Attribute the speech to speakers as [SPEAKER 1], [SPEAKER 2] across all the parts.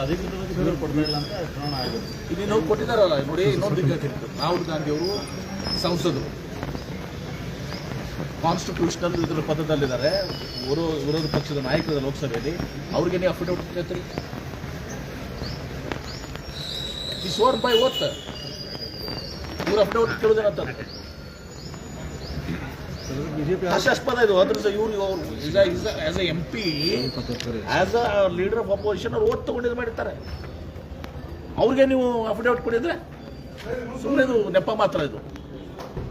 [SPEAKER 1] ಅಧಿಕೃತವಾಗಿ ದೂರು ಕೊಡ್ತಾ ಇಲ್ಲ ಅಂತ ಚುನಾವಣಾ ಆಯೋಗ
[SPEAKER 2] ಇನ್ನೇನು ಕೊಟ್ಟಿದ್ದಾರಲ್ಲ ನೋಡಿ. ಇನ್ನೊಂದು ರಾಹುಲ್ ಗಾಂಧಿ ಅವರು ಸಂಸದರು ಕಾನ್ಸ್ಟಿಟ್ಯೂಷನಲ್ ಇದರ ಪದದಲ್ಲಿದ್ದಾರೆ, ವಿರೋಧ ಪಕ್ಷದ ನಾಯಕರ ಲೋಕಸಭೆಯಲ್ಲಿ. ಅವ್ರಿಗೆ ನೀವು ಅಫಿಡವಿಟ್ ಕೊಡ್ತೀರಿ? ಈ ಸ್ವೋರ್ ಬೈ ಓತ್ ಇವ್ರು ಅಫಿಡವಿಟ್ ಕೇಳೋದೇನಂತ ಹಾಸ್ಯಾಸ್ಪದ ಇದು. ಅದ್ರ ಇವ್ರಿಗೆ ಅವರು as A MP, as a leader of opposition ಅವ್ರು ಓದ್ ತಗೊಂಡಿದ್ದು ಮಾಡಿರ್ತಾರೆ. ಅವ್ರಿಗೆ ನೀವು ಅಫಿಡವಿಟ್ ಕೊಟ್ಟಿದ್ರೆ ಸುಮ್ಮನೆ ಇದು ನೆಪ ಮಾತ್ರ ಇದು.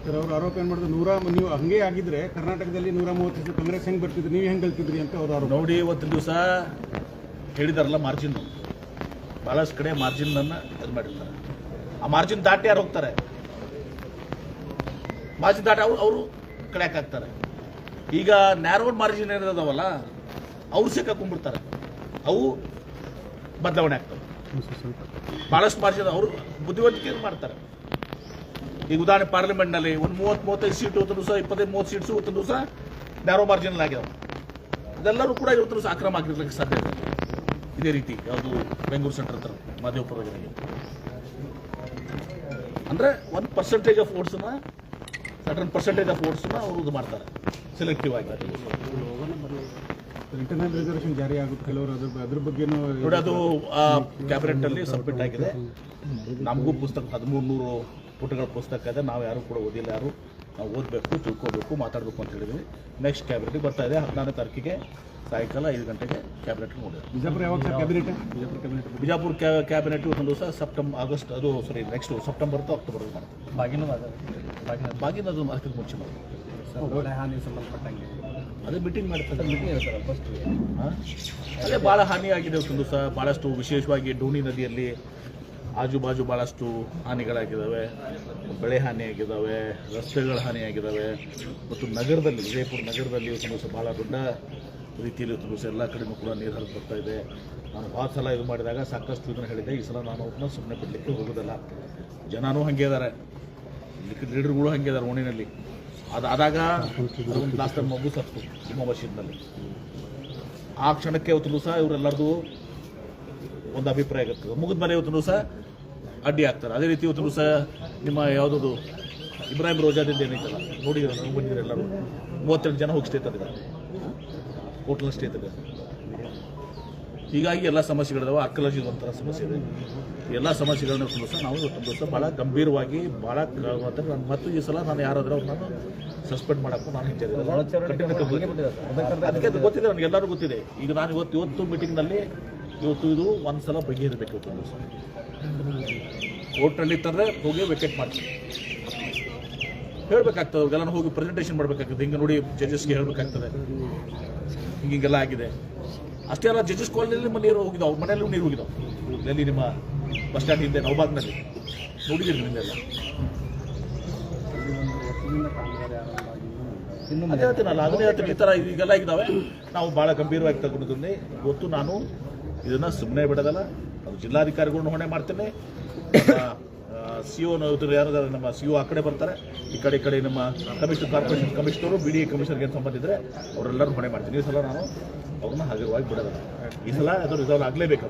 [SPEAKER 3] ಸರ್, ಅವ್ರು ಆರೋಪ ಏನು ಮಾಡಿದ್ರು, ನೀವು ಹಂಗೆ ಆಗಿದ್ರೆ ಕರ್ನಾಟಕದಲ್ಲಿ 130 ಕಾಂಗ್ರೆಸ್ ಹೆಂಗೆ ಬರ್ತಿದ್ರಿ, ನೀವು ಹೆಂಗೆ ಗೆಲ್ತಿದ್ರಿ ಅಂತ ಅವ್ರು ಆರೋಪ.
[SPEAKER 2] ನೋಡಿ, ಇವತ್ತಿನ ದಿವಸ ಹೇಳಿದಾರಲ್ಲ ಮಾರ್ಜಿನ್, ಭಾಳಷ್ಟು ಕಡೆ ಮಾರ್ಜಿನನ್ನು ಇದು ಮಾಡಿರ್ತಾರೆ. ಆ ಮಾರ್ಜಿನ್ ದಾಟಿ ಯಾರು ಹೋಗ್ತಾರೆ? ಮಾರ್ಜಿನ್ ದಾಟಿ ಅವರು ಕಡೆಯಾಕಾಗ್ತಾರೆ. ಈಗ ನ್ಯಾರೋಡ್ ಮಾರ್ಜಿನ್ ಏನಿದಾವಲ್ಲ ಅವ್ರು ಸಿಕ್ಕಾಕೊಂಡ್ಬಿಡ್ತಾರೆ, ಅವು ಬದಲಾವಣೆ ಆಗ್ತವೆ. ಭಾಳಷ್ಟು ಮಾರ್ಜಿನ್ ಅವರು ಬುದ್ಧಿವಂತಿಕೆ ಮಾಡ್ತಾರೆ. ಈಗ ಉದಾಹರಣೆ ಪಾರ್ಲಿಮೆಂಟ್ನಲ್ಲಿ ಒಂದು 30-35 ಸೀಟು, ಇವತ್ತು ದಿವಸ 25-30 ಸೀಟ್ಸು ಇವತ್ತು ದಿವಸ ನ್ಯಾರೋ ಮಾರ್ಜಿನ್ ಆಗ್ಯಾವ. ಅದೆಲ್ಲರೂ ಕೂಡ ಇವತ್ತು ದಿವಸ ಅಕ್ರಮ ಆಗಿರ್ಲಿಕ್ಕೆ ಸಾಧ್ಯ ಇದೆ. ಇದೇ ರೀತಿ ಯಾವುದು ಬೆಂಗಳೂರು ಸೆಂಟ್ರ್ ಹತ್ರ ಮಾದೇವಪುರದಲ್ಲಿ ಅಂದರೆ 1% ಆಫ್ ಓಟ್ಸನ್ನ, ಸರ್ಟನ್ ಪರ್ಸೆಂಟೇಜ್ ಆಫ್ ಓಟ್ಸನ್ನ ಅವರು ಇದು ಮಾಡ್ತಾರೆ ಸೆಲೆಕ್ಟಿವ್ ಆಗಿ.
[SPEAKER 3] ಇಂಟರ್ನಲ್ ರಿಸರ್ವೇಷನ್ ಜಾರಿ ಆಗುತ್ತೆ ಕೆಲವರು, ಅದ್ರ ಬಗ್ಗೆ
[SPEAKER 2] ನೋಡಿ. ಅದು ಕ್ಯಾಬಿನೆಟ್ ಅಲ್ಲಿ ಸಬ್ಮಿಟ್ ಆಗಿದೆ. ನಮಗೂ ಪುಸ್ತಕ 1300 ಪುಟಗಳ ಪುಸ್ತಕ ಇದೆ. ನಾವು ಯಾರು ಕೂಡ ಓದಿಲ್ಲ, ನಾವು ಓದಬೇಕು, ತಿಳ್ಕೋಬೇಕು, ಮಾತಾಡಬೇಕು ಅಂತ ಹೇಳಿದ್ವಿ. ನೆಕ್ಸ್ಟ್ ಕ್ಯಾಬಿನೆಟ್ಗೆ ಬರ್ತಾ ಇದೆ 14ನೇ ತಾರೀಕಿಗೆ ಸಾಯಂಕಾಲ 5 ಗಂಟೆಗೆ ಕ್ಯಾಬಿನೆಟ್ ನೋಡಿದೆ.
[SPEAKER 3] ಬಿಜಾಪುರ ಯಾವಾಗ ಕ್ಯಾಬಿನೆಟ್?
[SPEAKER 2] ಬಿಜಾಪುರ ಕ್ಯಾಬಿನೆಟ್ ಒಂದು ದಿವಸ ನೆಕ್ಸ್ಟ್ ಸೆಪ್ಟೆಂಬರ್ ಅಥವಾ ಅಕ್ಟೋಬರ್ ಮಾಡ್ತಾರೆ. ಬಾಗಿನ ಅದು ಅದಕ್ಕೆ ಮುಂಚೆ ಮಾಡ್ತಾರೆ.
[SPEAKER 3] ಹಾನಿ ಸಂಬಂಧಪಟ್ಟಂಗೆ
[SPEAKER 2] ಅದೇ ಮೀಟಿಂಗ್ ಮಾಡ್ತಾರೆ. ಅದೇ ಭಾಳ ಹಾನಿಯಾಗಿದೆ ಒಂದು ದಿವಸ. ಭಾಳಷ್ಟು ವಿಶೇಷವಾಗಿ ಡೋಣಿ ನದಿಯಲ್ಲಿ ಆಜು ಬಾಜು ಭಾಳಷ್ಟು ಹಾನಿಗಳಾಗಿದ್ದಾವೆ. ಬೆಳೆ ಹಾನಿಯಾಗಿದ್ದಾವೆ, ರಸ್ತೆಗಳ ಹಾನಿಯಾಗಿದ್ದಾವೆ. ಮತ್ತು ನಗರದಲ್ಲಿ, ವಿಜಯಪುರ ನಗರದಲ್ಲಿ ಒಂದು ದಿವಸ ಭಾಳ ದೊಡ್ಡ ರೀತಿಯಲ್ಲಿ ಒಂದು ದಿವಸ ಎಲ್ಲ ಕಡೆಯೂ ಕೂಡ ನೀರು ಹರಿದು ಬರ್ತಾ ಇದೆ. ನಾನು ಭಾಳ ಸಲ ಇದು ಮಾಡಿದಾಗ ಸಾಕಷ್ಟು ಇದನ್ನು ಹೇಳಿದೆ. ಈ ಸಲ ನಾನು ಅವ್ರನ್ನ ಸುಮ್ಮನೆ ಬಿಡಲಿಕ್ಕೆ ಹೋಗೋದಿಲ್ಲ. ಜನನೂ ಹಾಗೆ ಇದ್ದಾರೆ, ಲೀಡರ್ಗಳು ಹಾಗೆ ಇದ್ದಾರೆ ಓಣಿನಲ್ಲಿ. ಅದಾದಾಗ ಒಂದು ಲಾಸ್ಟ್ ಟೈಮ್ ಮಗು ಸತ್ತು ನಿಮ್ಮ ಮಷೀನ್ನಲ್ಲಿ. ಆ ಕ್ಷಣಕ್ಕೆ ಇವತ್ತು ದಿವಸ ಇವರೆಲ್ಲರದು ಒಂದು ಅಭಿಪ್ರಾಯ ಆಗುತ್ತೆ. ಮುಗಿದ ಮೇಲೆ ಇವತ್ತು ದಿವಸ ಅಡ್ಡಿ ಆಗ್ತಾರೆ. ಅದೇ ರೀತಿ ಇವತ್ತು ದಿವಸ ನಿಮ್ಮ ಯಾವುದದು ಇಬ್ರಾಹಿಂ ರೋಜಾದಿಂದ ಏನೈತಲ್ಲ ನೋಡಿದ್ರೆ, ನೀವು ಬಂದಿದ್ರೆ ಎಲ್ಲರೂ 32 ಜನ ಹೋಗಿ ಸ್ಟೇ ತಂದಿದ್ದಾರೆ, ಹೋಟ್ಲ್ ಸ್ಟೇ ತಂದಿದ್ದಾರೆ. ಹೀಗಾಗಿ ಎಲ್ಲ ಸಮಸ್ಯೆಗಳಿದಾವೆ. ಆರ್ಕಲಾಜಿಗೆ ಒಂಥರ ಸಮಸ್ಯೆ ಇದೆ. ಎಲ್ಲ ಸಮಸ್ಯೆಗಳನ್ನ ದಿವಸ ನಾವು ಇವತ್ತೊಂದು ದಿವಸ ಭಾಳ ಗಂಭೀರವಾಗಿ ಭಾಳ ಮತ್ತು ಈ ಸಲ ನಾನು ಯಾರಾದರೂ ನಾನು ಸಸ್ಪೆಂಡ್ ಮಾಡೋಕ್ಕೂ ನಾನು ಹಿಂಜರಿಲ್ಲ. ಅದಕ್ಕೆ ಅದು ಗೊತ್ತಿದೆ, ನನಗೆ ಎಲ್ಲರೂ ಗೊತ್ತಿದೆ. ಈಗ ನಾನು ಇವತ್ತು ಮೀಟಿಂಗ್ನಲ್ಲಿ ಇದು ಒಂದು ಸಲ ಬಗೆಹರಿಬೇಕು. ಇವತ್ತು ದಿವಸ ಕೋರ್ಟ್ನಲ್ಲಿ ತಂದರೆ ಹೋಗಿ ವೆಕೆಟ್ ಮಾಡ್ತೀನಿ ಹೇಳಬೇಕಾಗ್ತದೆ. ಅವ್ರಿಗೆಲ್ಲ ಹೋಗಿ ಪ್ರೆಸೆಂಟೇಷನ್ ಮಾಡಬೇಕಾಗ್ತದೆ. ಹಿಂಗೆ ನೋಡಿ ಜಡ್ಜಸ್ಗೆ ಹೇಳಬೇಕಾಗ್ತದೆ, ಹಿಂಗೆಲ್ಲ ಆಗಿದೆ. ಅಷ್ಟೇ ಅಲ್ಲ, ಜಡ್ಜಸ್ ಕಾಲೋನಿಯಲ್ಲಿ ನೀರು ಹೋಗಿದ್ದಾವೆ, ಮನೆಯಲ್ಲೂ ನೀರು ಹೋಗಿದ್ದಾವೆ. ಎಲ್ಲಿ ನಿಮ್ಮ ಬಸ್ ಸ್ಟ್ಯಾಂಡ್ ಹಿಂದೆ ನವಬಾಗ್ನಲ್ಲಿ ನೋಡಿದ್ದೀರಿ ನಿಮ್ಮೆಲ್ಲ. ಅದೇ ಹೇಳ್ತೀನಲ್ಲ, ಅದನ್ನೇ ಹೇಳ್ತೀನಿ. ಈ ಥರ ಈಗೆಲ್ಲ ಆಗಿದ್ದಾವೆ. ನಾವು ಭಾಳ ಗಂಭೀರವಾಗಿ ತಗೊಂಡಿದ್ದೀನಿ. ಇವತ್ತು ನಾನು ಇದನ್ನು ಸುಮ್ಮನೆ ಬಿಡೋದಲ್ಲ. ಅದು ಜಿಲ್ಲಾಧಿಕಾರಿಗಳನ್ನ ಹೊಣೆ ಮಾಡ್ತೇನೆ. CO ಯಾರು ನಮ್ಮ CO ಆ ಕಡೆ ಬರ್ತಾರೆ, ಈ ಕಡೆ ನಮ್ಮ ಕಾರ್ಪೊರೇಷನ್ ಕಮಿಷನರು, BDA ಕಮಿಷನರ್ಗೆ ಏನು ಸಂಬಂಧ ಇದ್ದರೆ ಅವರೆಲ್ಲರೂ ಹೊಣೆ ಮಾಡ್ತೀನಿ. ಈ ಸಲ ನಾನು ಅವ್ರನ್ನ ಹಾಗೆವಾಗಿ ಬಿಡೋದಲ್ಲ. ಈ ಸಲ ಅದು ರಿಸಾಲ್ವ್ ಆಗಲೇಬೇಕು.